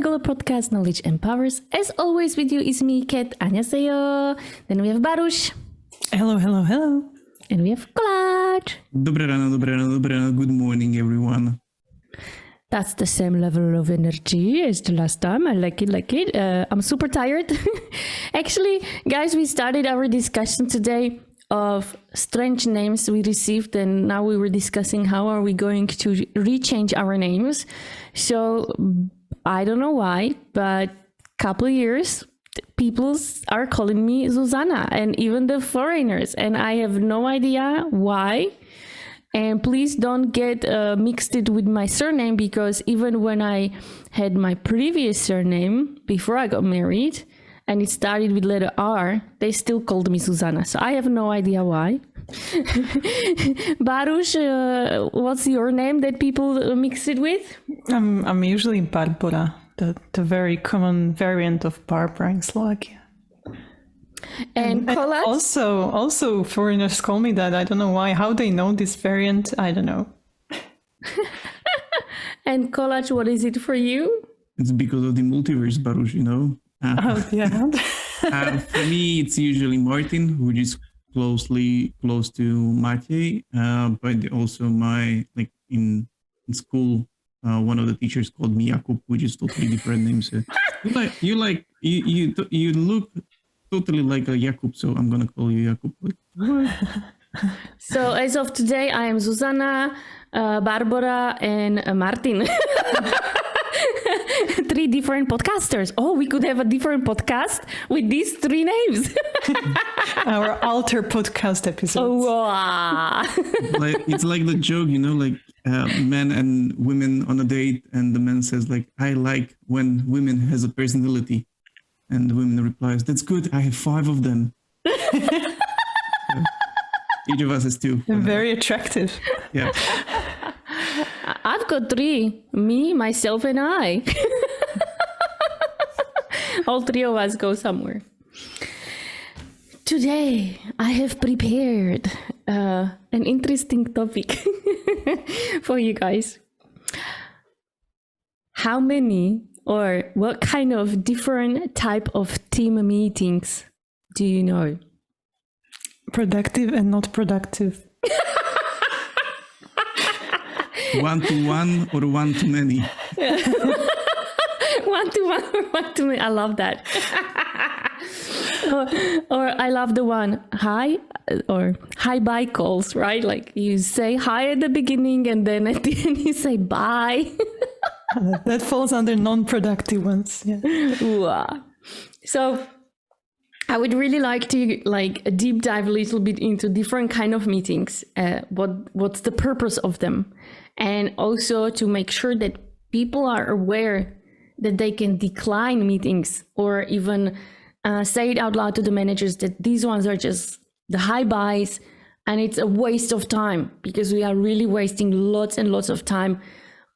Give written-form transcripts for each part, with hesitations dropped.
Google Podcast Knowledge Empowers. As always with you is me, Kat. 안녕하세요. Then we have Baruch. Hello. And we have Kolaj. Dobré ráno. Good morning, everyone. That's the same level of energy as the last time. I like it. I'm super tired. Actually, guys, we started our discussion today of strange names we received, and now we were discussing how are we going to rechange our names. So I don't know why, but couple of years people are calling me Susanna, and even the foreigners, and I have no idea why. And please don't get mixed it with my surname, because even when I had my previous surname before I got married and it started with letter R, they still called me Susanna. So I have no idea why. Baruch, what's your name that people mix it with? I'm usually Barbara, the very common variant of Barbara in Slovakia. And Kolaj? Also foreigners call me that. I don't know why. How they know this variant, I don't know. And Kolaj, what is it for you? It's because of the multiverse, Baruch, you know. Oh, yeah. For me, it's usually Martin, which is close to Matej, but also in school, one of the teachers called me Jakub, which is totally different name. So you look totally like a Jakub, so I'm gonna call you Jakub. So as of today, I am Susanna, Barbara, and Martin. 3 different podcasters. Oh, we could have a different podcast with these 3 names. Our alter podcast episode. Oh, wow. It's like the joke, you know, like men and women on a date, and the man says like, "I like when women has a personality." And the woman replies, "That's good. I have 5 of them." Each of us has 2. Very attractive. Yeah. I've got 3. Me, myself, and I. All 3 of us go somewhere. Today, I have prepared an interesting topic for you guys. How many or what kind of different type of team meetings do you know? Productive and not productive. 1-to-1 or 1-to-many? 1-to-1 or 1-to-many. I love that. or I love the one hi or hi bye calls, right? Like you say hi at the beginning and then at the end you say bye. That falls under non-productive ones. Yeah. So I would really like to deep dive a little bit into different kind of meetings. What's the purpose of them? And also to make sure that people are aware that they can decline meetings, or even say it out loud to the managers that these ones are just the high buys and it's a waste of time, because we are really wasting lots and lots of time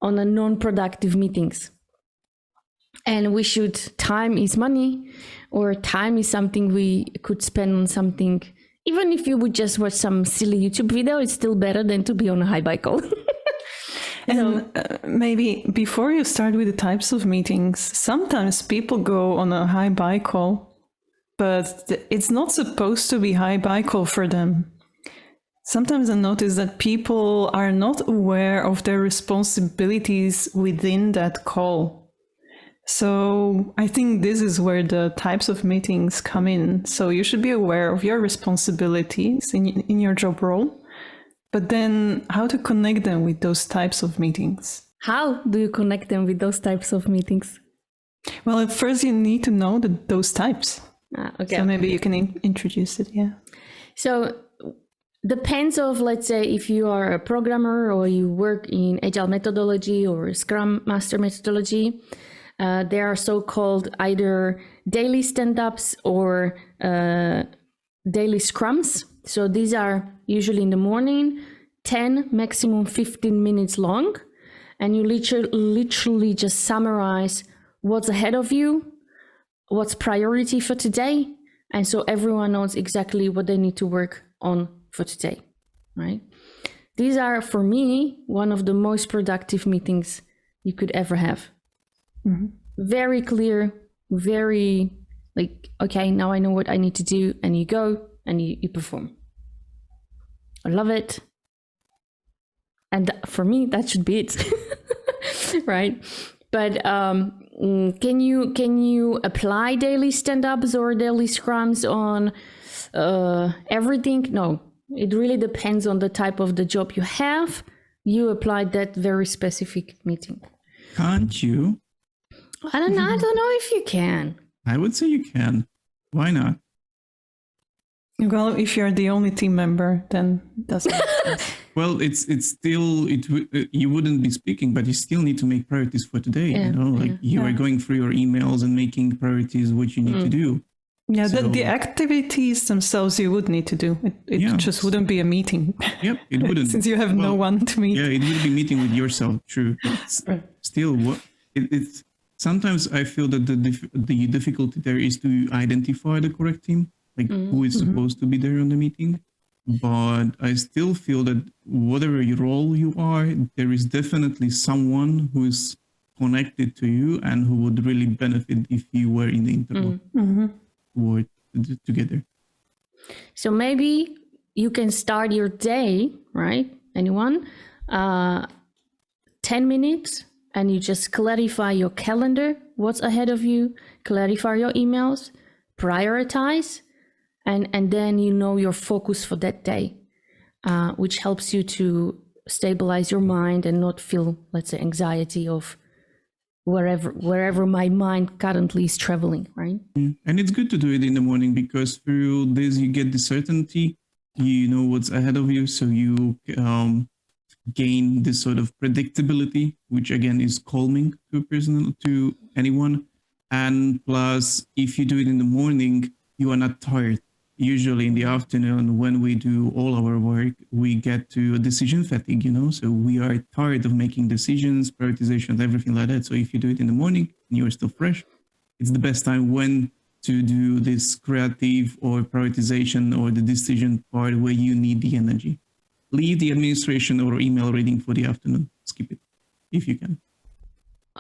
on a non-productive meetings. And time is money, or time is something we could spend on something. Even if you would just watch some silly YouTube video, it's still better than to be on a high buy call. And maybe before you start with the types of meetings, sometimes people go on a high buy call, but it's not supposed to be high buy call for them. Sometimes I notice that people are not aware of their responsibilities within that call. So I think this is where the types of meetings come in. So you should be aware of your responsibilities in your job role, but then how to connect them with those types of meetings. How do you connect them with those types of meetings? Well, at first you need to know those types. Okay. So maybe you can introduce it, yeah. So depends of, let's say, if you are a programmer or you work in Agile methodology or Scrum Master methodology, there are so-called either daily stand-ups or daily scrums. So these are usually in the morning, 10, maximum 15 minutes long. And you literally just summarize what's ahead of you, what's priority for today. And so everyone knows exactly what they need to work on for today, right? These are, for me, one of the most productive meetings you could ever have. Mm-hmm. very clear, very like, okay, now I know what I need to do, and you go and you perform. I love it. And for me, that should be it, right? But can you apply daily stand-ups or daily scrums on everything? No, it really depends on the type of the job you have. You apply that very specific meeting. Can't you? I don't know if you can. I would say you can. Why not? Well, if you're the only team member, then it doesn't make sense. Well, it's still you wouldn't be speaking, but you still need to make priorities for today. Yeah, you know, like you are going through your emails and making priorities what you need to do. Yeah, So- the activities themselves you would need to do. It Yeah. just wouldn't be a meeting. Yep, it wouldn't. Since you have no Well, one to meet. Yeah, it would be meeting with yourself. True. Still, what it's sometimes I feel that the difficulty there is to identify the correct team, like who is supposed to be there on the meeting. But I still feel that whatever your role you are, there is definitely someone who is connected to you and who would really benefit if you were in the interval work together. So maybe you can start your day, right? Anyone? 10 minutes, and you just clarify your calendar, what's ahead of you, clarify your emails, prioritize, and then you know your focus for that day, which helps you to stabilize your mind and not feel, let's say, anxiety of wherever my mind currently is traveling, right? And it's good to do it in the morning because through this you get the certainty, you know what's ahead of you, so you gain this sort of predictability, which again is calming to anyone. And plus, if you do it in the morning, you are not tired. Usually in the afternoon, when we do all our work, we get to a decision fatigue, you know, so we are tired of making decisions, prioritizations, everything like that. So if you do it in the morning and you're still fresh, it's the best time when to do this creative or prioritization or the decision part where you need the energy. Leave the administration or email reading for the afternoon. Skip it if you can.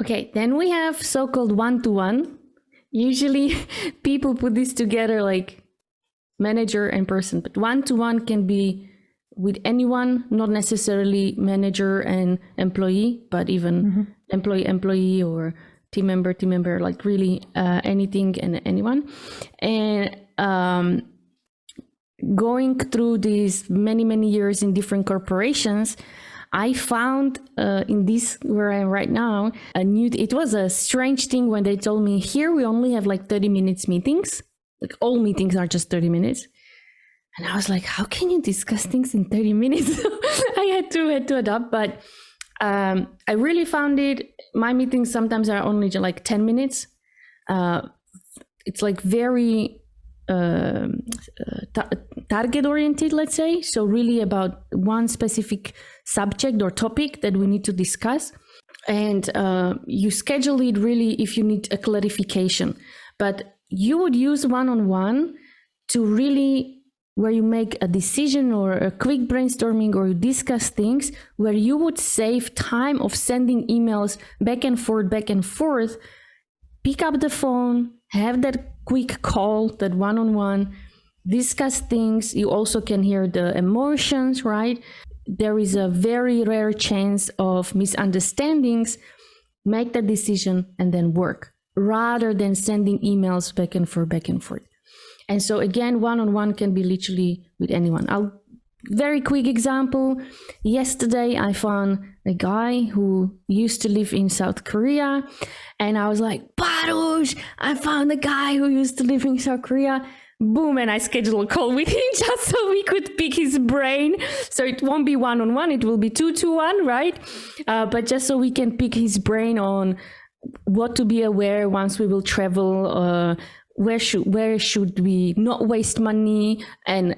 Okay, then we have so-called one-to-one. Usually people put this together like manager and person, but one-to-one can be with anyone, not necessarily manager and employee, but even employee or team member, like really anything and anyone. And going through these many years in different corporations, I found in this where I am right now, it was a strange thing when they told me here we only have like 30 minutes meetings. Like all meetings are just 30 minutes. And I was like, how can you discuss things in 30 minutes? I had to adapt, but I really found it. My meetings sometimes are only like 10 minutes. It's like very target oriented, let's say. So really about one specific subject or topic that we need to discuss. And you schedule it really if you need a clarification. But you would use one-on-one to really where you make a decision or a quick brainstorming or you discuss things where you would save time of sending emails back and forth, pick up the phone, have that quick call, that one-on-one, discuss things. You also can hear the emotions, right? There is a very rare chance of misunderstandings. Make that decision and then work, rather than sending emails back and forth. And so again, one-on-one can be literally with anyone. Very quick example. Yesterday, I found a guy who used to live in South Korea. And I was like, Baruch, I found a guy who used to live in South Korea. Boom, and I scheduled a call with him just so we could pick his brain. So it won't be one-on-one, it will be 2-to-1, right? But just so we can pick his brain on what to be aware once we will travel, where should we not waste money, and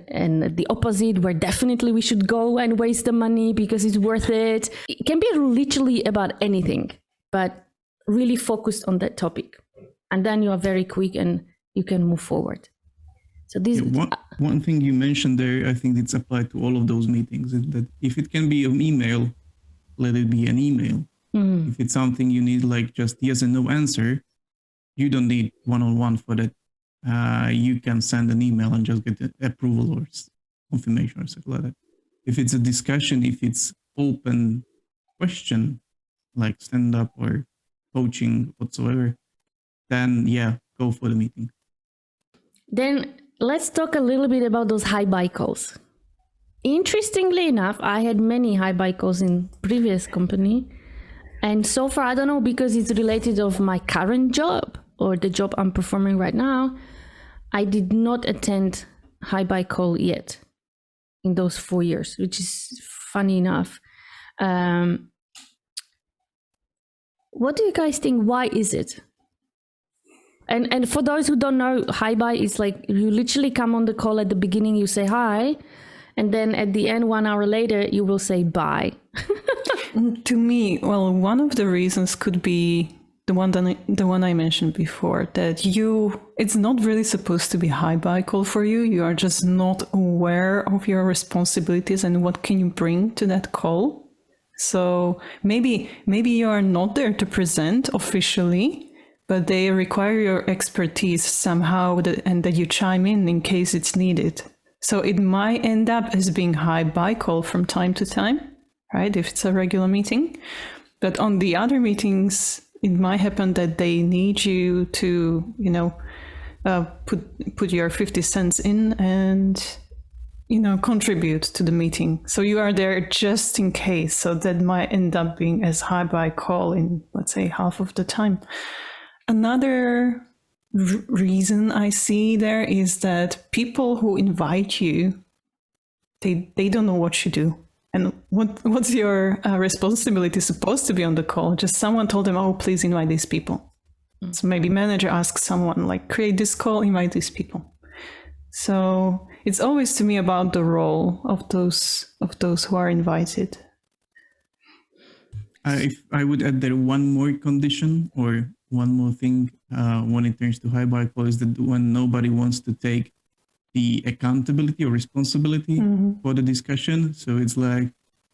the opposite, where definitely we should go and waste the money because it's worth it. It can be literally about anything, but really focused on that topic. And then you are very quick and you can move forward. So this one thing you mentioned there, I think it's applied to all of those meetings, is that if it can be an email, let it be an email. If it's something you need like just yes and no answer, you don't need one-on-one for that. You can send an email and just get the approval or confirmation or something like that. If it's a discussion, if it's open question, like stand-up or coaching whatsoever, then yeah, go for the meeting. Then let's talk a little bit about those hi-bye calls. Interestingly enough, I had many hi-bye calls in previous company. And so far, I don't know, because it's related of my current job or the job I'm performing right now, I did not attend hi-bye call yet in those 4 years, which is funny enough. What do you guys think? Why is it? And for those who don't know, hi-bye is like you literally come on the call at the beginning, you say hi, and then at the end, 1 hour later, you will say bye. To me, well, one of the reasons could be the one I mentioned before, that it's not really supposed to be hi-bye call for you. You are just not aware of your responsibilities and what can you bring to that call. So maybe you are not there to present officially, but they require your expertise somehow, and that you chime in case it's needed. So it might end up as being hi-bye call from time to time, right? If it's a regular meeting. But on the other meetings, it might happen that they need you to, put your 50 cents in and, contribute to the meeting. So you are there just in case. So that might end up being as hi-bye call in, let's say, half of the time. Another reason I see there is that people who invite you, they don't know what you do. And what's your responsibility supposed to be on the call? Just someone told them, oh, please invite these people. So maybe manager asks someone, like, create this call, invite these people. So it's always to me about the role of those who are invited. If I would add there one more condition or one more thing when it turns to hi-bye call is that when nobody wants to take the accountability or responsibility for the discussion. So it's like,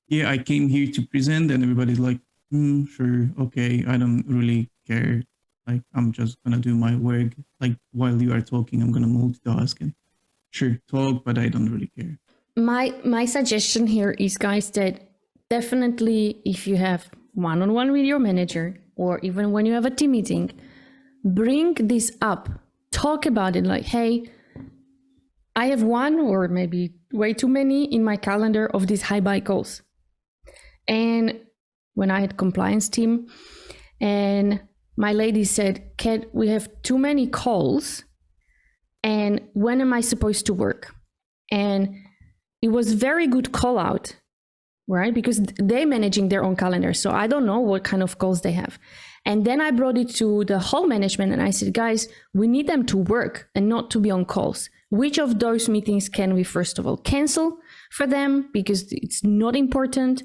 yeah, I came here to present, and everybody's like, sure, okay, I don't really care. Like, I'm just gonna do my work. Like, while you are talking, I'm gonna multitask and sure, talk, but I don't really care. My suggestion here is, guys, that definitely if you have one-on-one with your manager, or even when you have a team meeting, bring this up, talk about it, like, hey, I have one or maybe way too many in my calendar of these hi-bye calls. And when I had compliance team, and my lady said, Kat, we have too many calls, and when am I supposed to work? And it was very good call out, right? Because they're managing their own calendar. So I don't know what kind of calls they have. And then I brought it to the whole management and I said, guys, we need them to work and not to be on calls. Which of those meetings can we, first of all, cancel for them because it's not important?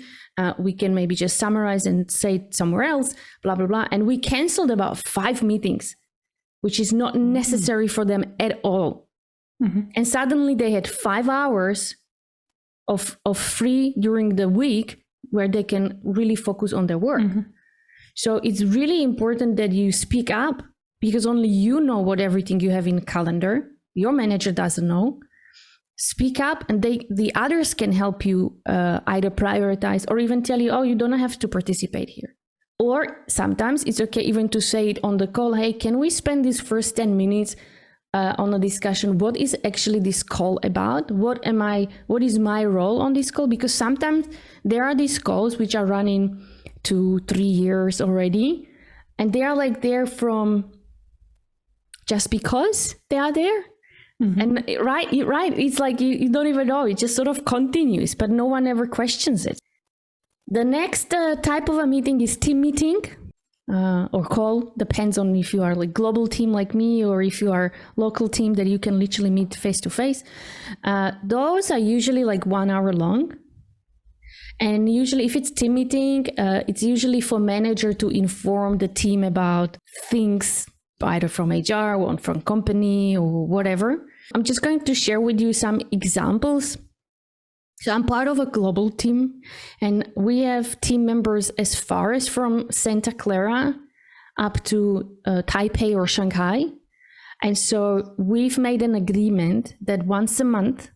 We can maybe just summarize and say it somewhere else, blah, blah, blah. And we canceled about 5 meetings, which is not necessary for them at all. And suddenly they had 5 hours of free during the week where they can really focus on their work. So it's really important that you speak up, because only you know what everything you have in calendar. Your manager doesn't know. Speak up, and the others can help you either prioritize or even tell you, oh, you don't have to participate here. Or sometimes it's okay even to say it on the call, hey, can we spend these first 10 minutes on a discussion? What is actually this call about? What is my role on this call? Because sometimes there are these calls which are running 2-3 years already, and they are like there from just because they are there. And right, it's like you don't even know, it just sort of continues, but no one ever questions it. The next type of a meeting is team meeting or call, depends on if you are like global team like me or if you are local team that you can literally meet face to face. Those are usually like 1 hour long. And usually if it's team meeting, it's usually for manager to inform the team about things either from HR or from company or whatever. I'm just going to share with you some examples. So I'm part of a global team, and we have team members as far as from Santa Clara up to Taipei or Shanghai. And so we've made an agreement that once a month,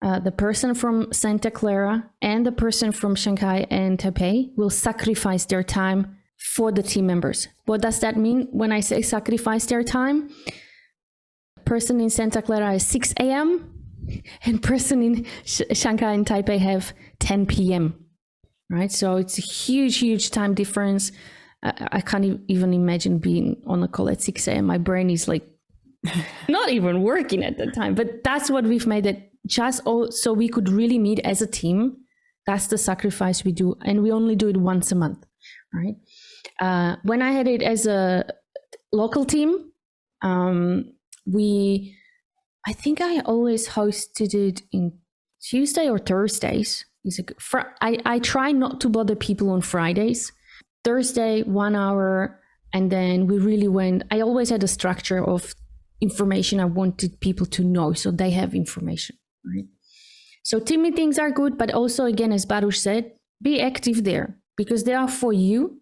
the person from Santa Clara and the person from Shanghai and Taipei will sacrifice their time for the team members. What does that mean when I say sacrifice their time? Person in Santa Clara is 6 a.m. and person in Shanghai and Taipei have 10 p.m. Right? So it's a huge time difference. I can't even imagine being on a call at 6 a.m. My brain is like not even working at the time. But that's what we've made it, just so we could really meet as a team. That's the sacrifice we do. And we only do it once a month. Right? When I had it as a local team, I think I always hosted it in Tuesday or Thursdays. I try not to bother people on Fridays. Thursday, 1 hour, and then we really went. I always had a structure of information I wanted people to know, so they have information. Right? So team meetings are good, but also, again, as Baruch said, be active there because they are for you.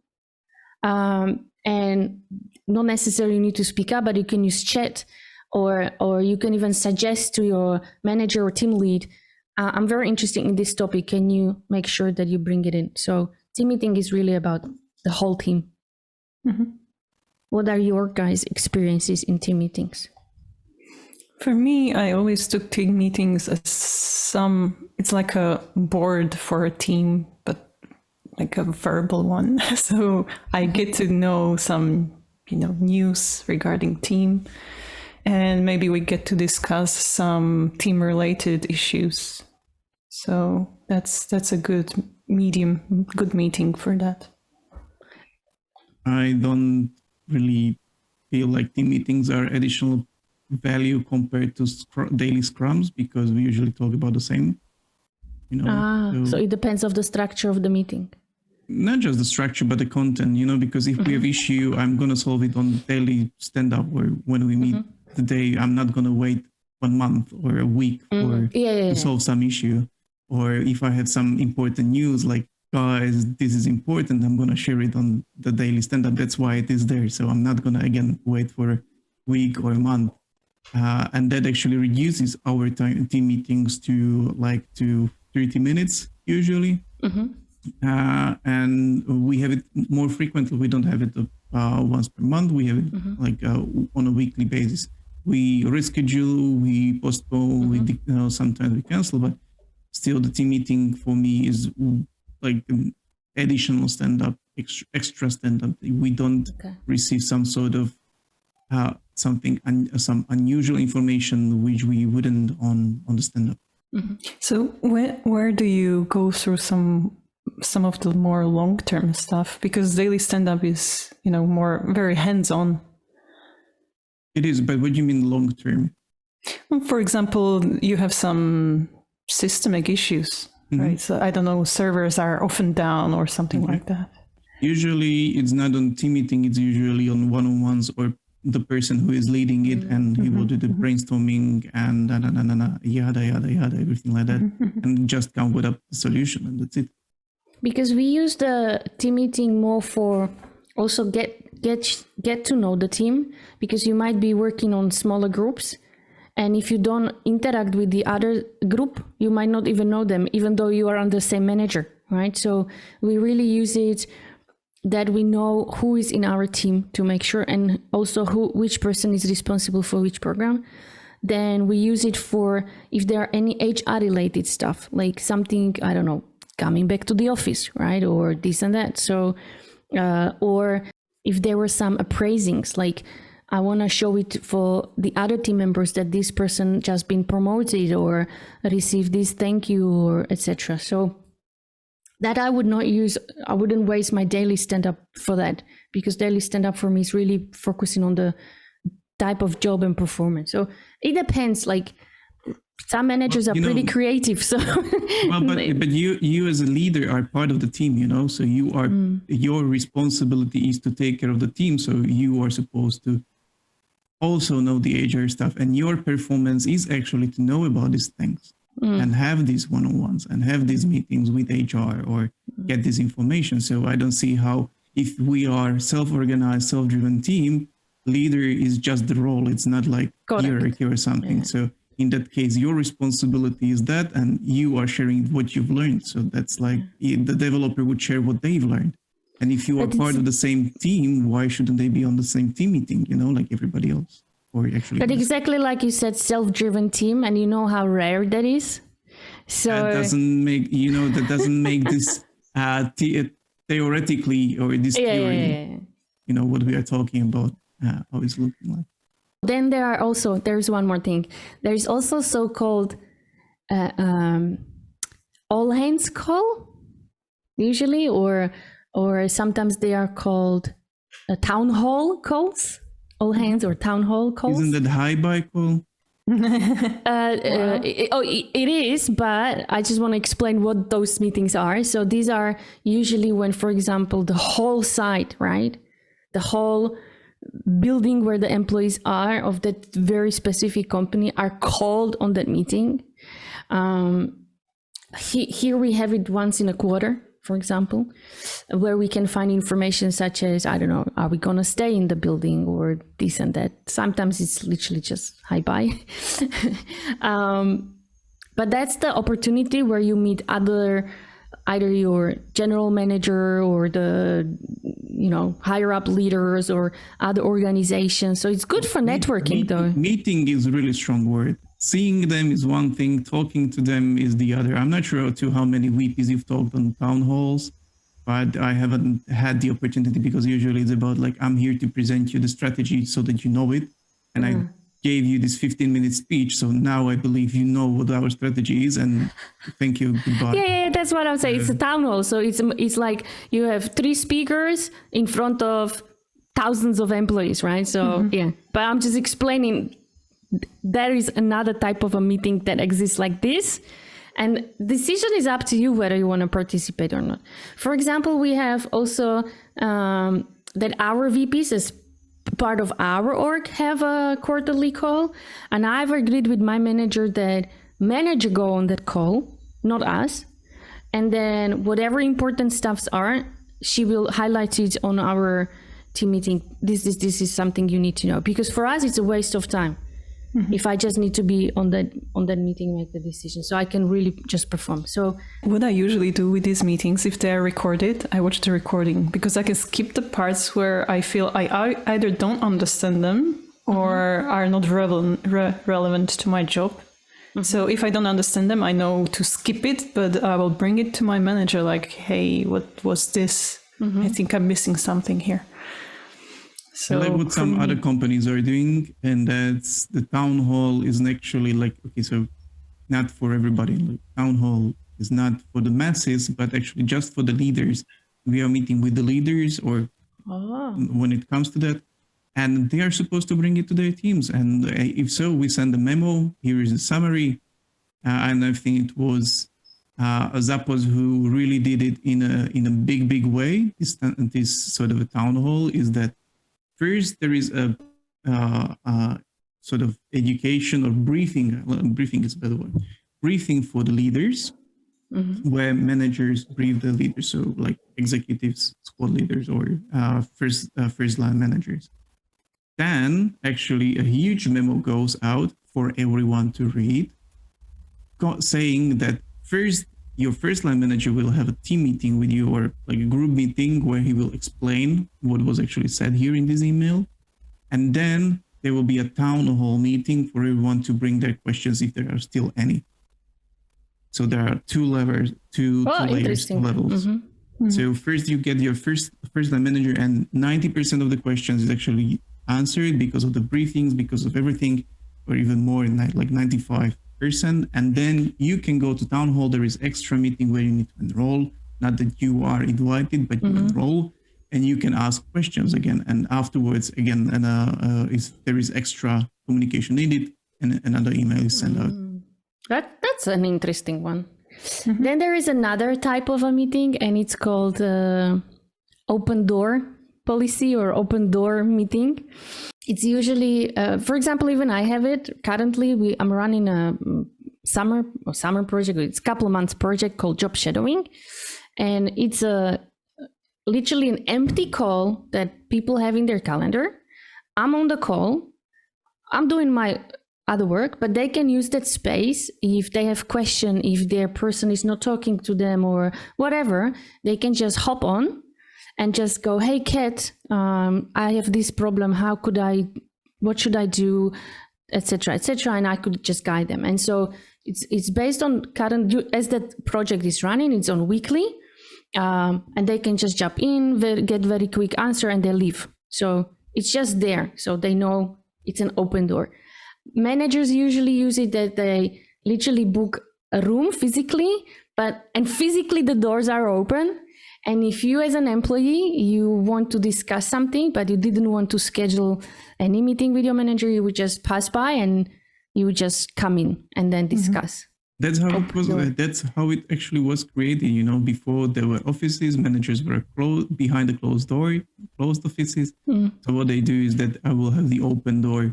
And not necessarily need to speak up, but you can use chat or you can even suggest to your manager or team lead, I'm very interested in this topic. Can you make sure that you bring it in? So team meeting is really about the whole team. Mm-hmm. What are your guys' experiences in team meetings? For me, I always took team meetings as it's like a board for a team, but like a verbal one. So I get to know some, news regarding team, and maybe we get to discuss some team related issues. So that's a good meeting for that. I don't really feel like team meetings are additional value compared to daily scrums because we usually talk about the same. So it depends of the structure of the meeting. Not just the structure, but the content, because if we have issue, I'm going to solve it on daily stand-up or when we meet today. I'm not going to wait 1 month or a week to solve some issue. Or if I have some important news, like, guys, this is important, I'm going to share it on the daily stand-up. That's why it is there. So I'm not going to, again, wait for a week or a month. And that actually reduces our team meetings to 30 minutes usually. And we have it more frequently. We don't have it once per month. We have it on a weekly basis. We reschedule, we postpone, sometimes we cancel, but still the team meeting for me is like an additional stand-up, extra stand-up. We don't receive some sort of some unusual information which we wouldn't on the stand-up. So where do you go through some of the more long-term stuff? Because daily stand-up is, more very hands-on. It is, but what do you mean long-term? For example, you have some systemic issues, right? So I don't know, servers are often down or something like that. Usually it's not on team meeting, it's usually on one-on-ones or the person who is leading it and he will do the brainstorming and yada, everything like that. And just come with a solution and that's it. Because we use the team meeting more for also get to know the team, because you might be working on smaller groups, and if you don't interact with the other group, you might not even know them, even though you are under the same manager, right? So we really use it that we know who is in our team to make sure, and also which person is responsible for which program. Then we use it for if there are any HR related stuff, like something, I don't know, coming back to the office, right? Or this and that. So, or if there were some appraisings, like I want to show it for the other team members that this person just been promoted or received this thank you or etc. So that I wouldn't waste my daily stand-up for that, because daily stand-up for me is really focusing on the type of job and performance. So it depends, like some managers are pretty creative. So but you as a leader are part of the team, so you are your responsibility is to take care of the team. So you are supposed to also know the HR stuff, and your performance is actually to know about these things and have these one-on-ones and have these meetings with HR or get this information. So I don't see how if we are self-organized, self-driven team, leader is just the role. It's not like Correct. hierarchy or something. Yeah. So in that case, your responsibility is that, and you are sharing what you've learned. So that's like the developer would share what they've learned. And if you are But part it's- of the same team, why shouldn't they be on the same team meeting, like everybody else? Or actually, But exactly like you said, self-driven team, and you know how rare that is. So that doesn't make, this theoretically, or this yeah, theory, what we are talking about, how it's looking like. Then there's one more thing. There's also so-called all hands call, usually, or sometimes they are called town hall calls, all hands or town hall calls. Isn't that high by call? It is, but I just want to explain what those meetings are. So these are usually when, for example, the whole site, right? The whole building where the employees are of that very specific company are called on that meeting. Here we have it once in a quarter, for example, where we can find information such as, I don't know, are we going to stay in the building or this and that? Sometimes it's literally just hi bye. But that's the opportunity where you meet either your general manager or the higher up leaders or other organizations. So it's good for networking, though. Meeting is a really strong word. Seeing them is one thing, talking to them is the other. I'm not sure to how many VPs you've talked on town halls, but I haven't had the opportunity, because usually it's about like, I'm here to present you the strategy so that you know it. And I gave you this 15-minute speech, so now I believe you know what our strategy is, and thank you, goodbye. Yeah, that's what I'm saying. It's a town hall, so it's like you have 3 speakers in front of thousands of employees, right? So yeah, but I'm just explaining there is another type of a meeting that exists like this, and decision is up to you whether you want to participate or not. For example, we have also that our VPs as part of our org have a quarterly call, and I've agreed with my manager that manager go on that call, not us, and then whatever important stuffs are, she will highlight it on our team meeting. This is something you need to know, because for us it's a waste of time if I just need to be on that meeting, make the decision, so I can really just perform. So what I usually do with these meetings, if they're recorded, I watch the recording, because I can skip the parts where I feel I either don't understand them or are not relevant to my job. So if I don't understand them, I know to skip it, but I will bring it to my manager like, hey, what was this? I think I'm missing something here. So I like what some other companies are doing, and that's the town hall is actually like, okay, so not for everybody. Like, town hall is not for the masses, but actually just for the leaders. We are meeting with the leaders, or when it comes to that, and they are supposed to bring it to their teams. And if so, we send a memo. Here is a summary, and I think it was Zappos who really did it in a big way. This sort of a town hall is that. First, there is a sort of education or briefing. Briefing is a better word. Briefing for the leaders, where managers brief the leaders, so like executives, squad leaders, or first line managers. Then, actually, a huge memo goes out for everyone to read, saying that first, your first line manager will have a team meeting with you, or like a group meeting, where he will explain what was actually said here in this email. And then there will be a town hall meeting for everyone to bring their questions, if there are still any. So there are two layers, two layers, levels. So first you get your first line manager, and 90% of the questions is actually answered because of the briefings, because of everything, or even more, like 95%. And then you can go to town hall. There is extra meeting where you need to enroll, not that you are invited, but you enroll, and you can ask questions again. And afterwards, again, if there is extra communication needed, and another email is sent out. That's an interesting one. Then there is another type of a meeting, and it's called open door policy or open door meeting. It's usually, for example, even I have it currently. I'm running a summer project. It's a couple of months project called job shadowing, and it's literally an empty call that people have in their calendar. I'm on the call. I'm doing my other work, but they can use that space if they have question, if their person is not talking to them or whatever, they can just hop on and just go, hey, Kat, I have this problem. What should I do, etc., etc. And I could just guide them. And so it's based on current, as that project is running, it's on weekly, and they can just jump in, get very quick answer, and they leave. So it's just there, so they know it's an open door. Managers usually use it that they literally book a room physically, and physically the doors are open. And if you as an employee, you want to discuss something, but you didn't want to schedule any meeting with your manager, you would just pass by and you would just come in and then discuss. That's how it was. That's how it actually was created. You know, before there were offices, managers were behind the closed door, closed offices. So what they do is that I will have the open door.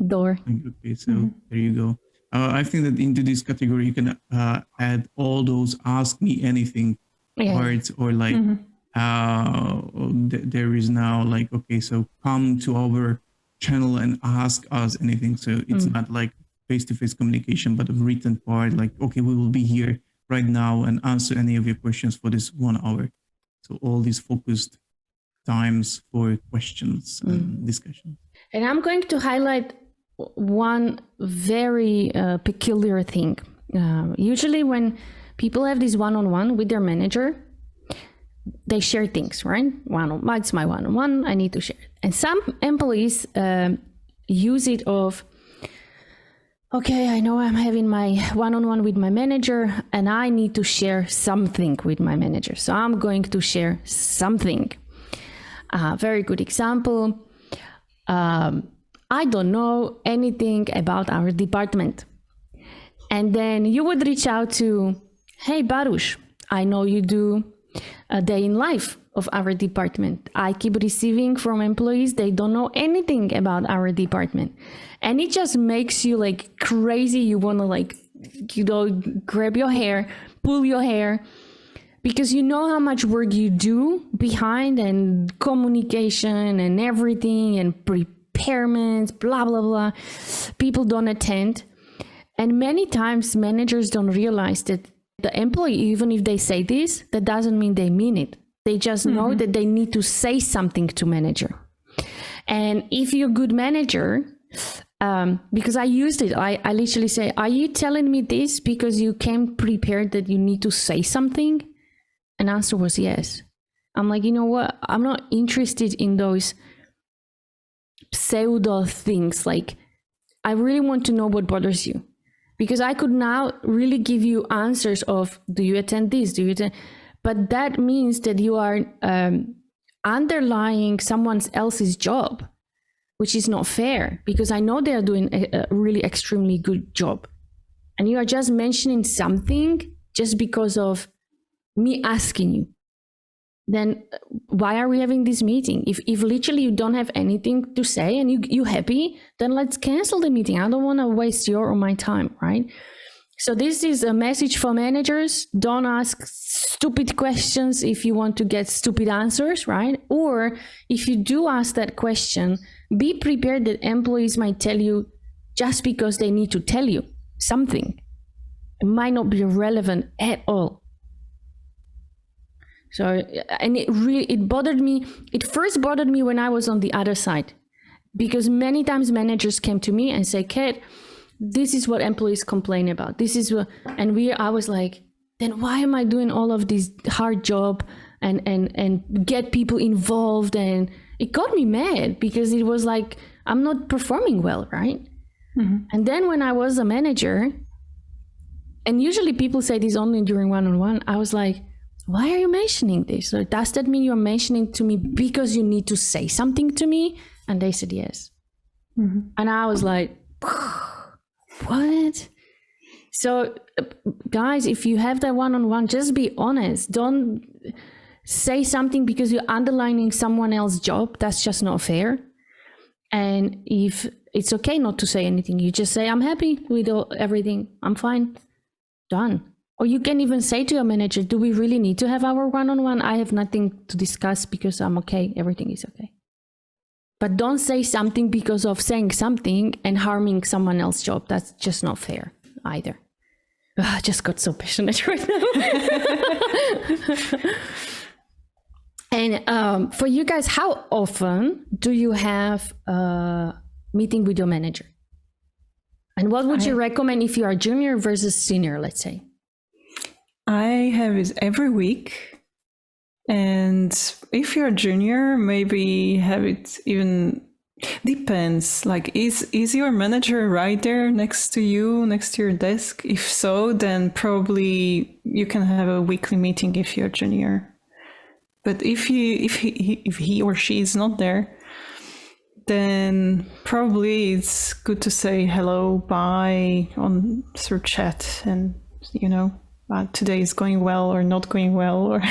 Okay, so there you go. I think that into this category you can add all those ask me anything parts, or like there is now like, okay, so come to our channel and ask us anything. So it's not like face-to-face communication, but a written part, like, okay, we will be here right now and answer any of your questions for this 1 hour. So all these focused times for questions and discussion. And I'm going to highlight one very peculiar thing. Usually when people have this one-on-one with their manager, they share things, right? It's my one-on-one, I need to share it. And some employees use it of, okay, I know I'm having my one-on-one with my manager and I need to share something with my manager. So I'm going to share something. Very good example. I don't know anything about our department. And then you would reach out to, hey, Baruch, I know you do a day in life of our department. I keep receiving from employees, they don't know anything about our department. And it just makes you like crazy. You want to like, grab your hair, pull your hair, because you know how much work you do behind and communication and everything and preparements, blah, blah, blah. People don't attend. And many times managers don't realize that the employee, even if they say this, that doesn't mean they mean it. They just know that they need to say something to manager. And if you're a good manager, because I used it, I literally say, are you telling me this because you came prepared that you need to say something? And answer was yes. I'm like, you know what? I'm not interested in those pseudo things. Like, I really want to know what bothers you. Because I could now really give you answers of, do you attend this? Do you attend? But that means that you are underlying someone else's job, which is not fair, because I know they are doing a really extremely good job. And you are just mentioning something just because of me asking you. Then why are we having this meeting? If literally you don't have anything to say and you happy, then let's cancel the meeting. I don't want to waste your or my time, right? So this is a message for managers. Don't ask stupid questions if you want to get stupid answers, right? Or if you do ask that question, be prepared that employees might tell you just because they need to tell you something. It might not be relevant at all. So, and it bothered me. It first bothered me when I was on the other side, because many times managers came to me and say, Kat, this is what employees complain about. This is what, I was like, then why am I doing all of this hard job and get people involved? And it got me mad because it was like, I'm not performing well, right? And then when I was a manager, and usually people say this only during one-on-one, I was like, why are you mentioning this? So does that mean you're mentioning to me because you need to say something to me? And they said yes. And I was like, what? So guys, if you have that one-on-one, just be honest. Don't say something because you're underlining someone else's job. That's just not fair. And if it's okay not to say anything, you just say, I'm happy with everything. I'm fine. Done. Or you can even say to your manager, do we really need to have our one-on-one? I have nothing to discuss because I'm okay. Everything is okay. But don't say something because of saying something and harming someone else's job. That's just not fair either. I just got so passionate right now. And for you guys, how often do you have a meeting with your manager? And what would you recommend if you are junior versus senior, let's say? I have it every week. And if you're a junior, maybe have it even depends. Like, is your manager right there next to you, next to your desk? If so, then probably you can have a weekly meeting if you're junior. But if he or she is not there, then probably it's good to say hello, bye on through chat, and today is going well or not going well, or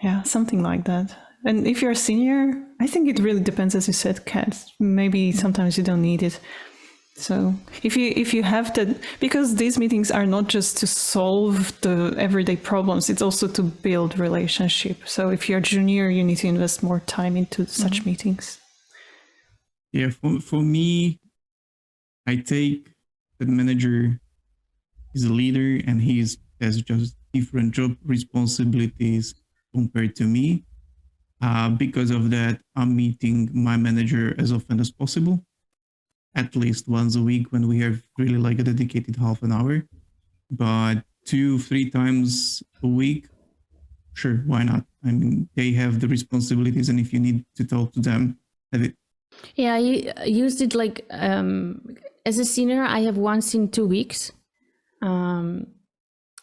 yeah, something like that. And if you're a senior, I think it really depends, as you said, Kat. Maybe sometimes you don't need it. So if you have that, because these meetings are not just to solve the everyday problems, it's also to build relationship. So if you're junior, you need to invest more time into such meetings. Yeah, for me, I take the manager is a leader and has just different job responsibilities compared to me. Because of that, I'm meeting my manager as often as possible, at least once a week when we have really like a dedicated half an hour. But 2-3 times a week, sure, why not? I mean, they have the responsibilities, and if you need to talk to them, have it. Yeah, I used it like as a senior, I have once in 2 weeks.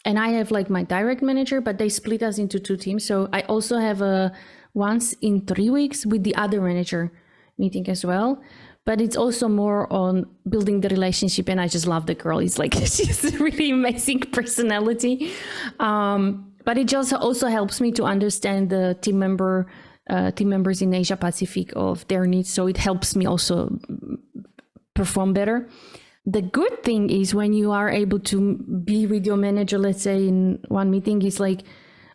And I have like my direct manager, but they split us into 2 teams. So I also have a once in 3 weeks with the other manager meeting as well. But it's also more on building the relationship. And I just love the girl. It's like, she's a really amazing personality. But it just also helps me to understand the team members in Asia Pacific of their needs. So it helps me also perform better. The good thing is when you are able to be with your manager, let's say in one meeting, is like,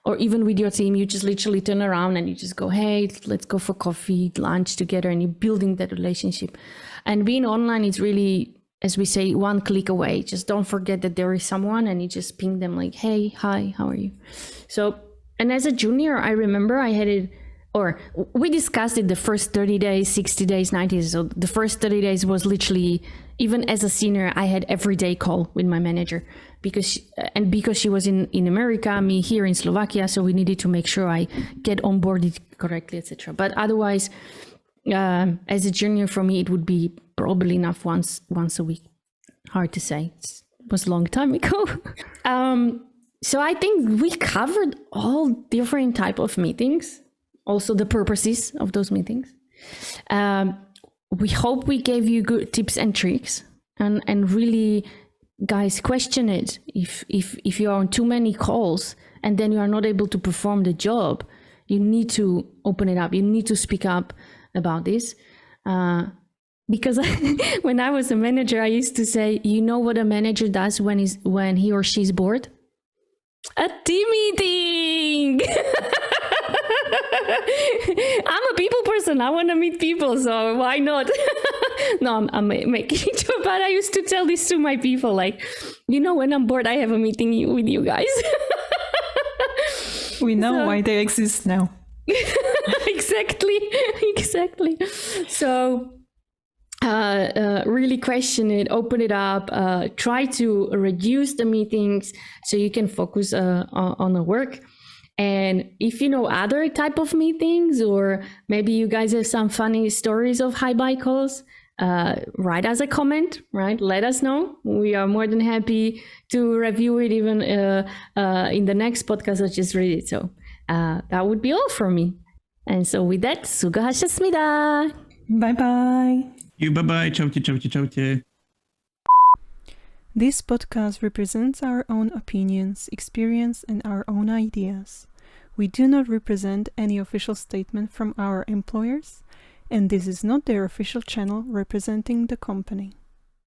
or even with your team, you just literally turn around and you just go, hey, let's go for coffee, lunch together, and you're building that relationship. And being online is really, as we say, one click away. Just don't forget that there is someone, and you just ping them like, hey, hi, how are you? So, and as a junior, I remember I had it, or we discussed it the first 30 days, 60 days, 90 days. So the first 30 days was literally, even as a senior, I had every day call with my manager because she was in America, me here in Slovakia. So we needed to make sure I get onboarded correctly, etc. But otherwise, as a junior, for me, it would be probably enough once a week. Hard to say. It was a long time ago. So I think we covered all different type of meetings. Also the purposes of those meetings. We hope we gave you good tips and tricks, and really, guys, question it. If you are on too many calls and then you are not able to perform the job, you need to open it up. You need to speak up about this. Because when I was a manager, I used to say, you know what a manager does when he or she's bored? A team meeting. I'm a people person. I want to meet people, so why not? No, I'm making it too bad. I used to tell this to my people, like, when I'm bored, I have a meeting with you guys. We know why they exist now. Exactly. So really question it, open it up, try to reduce the meetings so you can focus on the work. And if you know other type of meetings, or maybe you guys have some funny stories of hi-bye calls, write us a comment, right? Let us know. We are more than happy to review it even in the next podcast. I just read it. So that would be all for me. And so with that, 수고하셨습니다. Bye-bye. Bye-bye. Ciao. This podcast represents our own opinions, experience, and our own ideas. We do not represent any official statement from our employers, and this is not their official channel representing the company.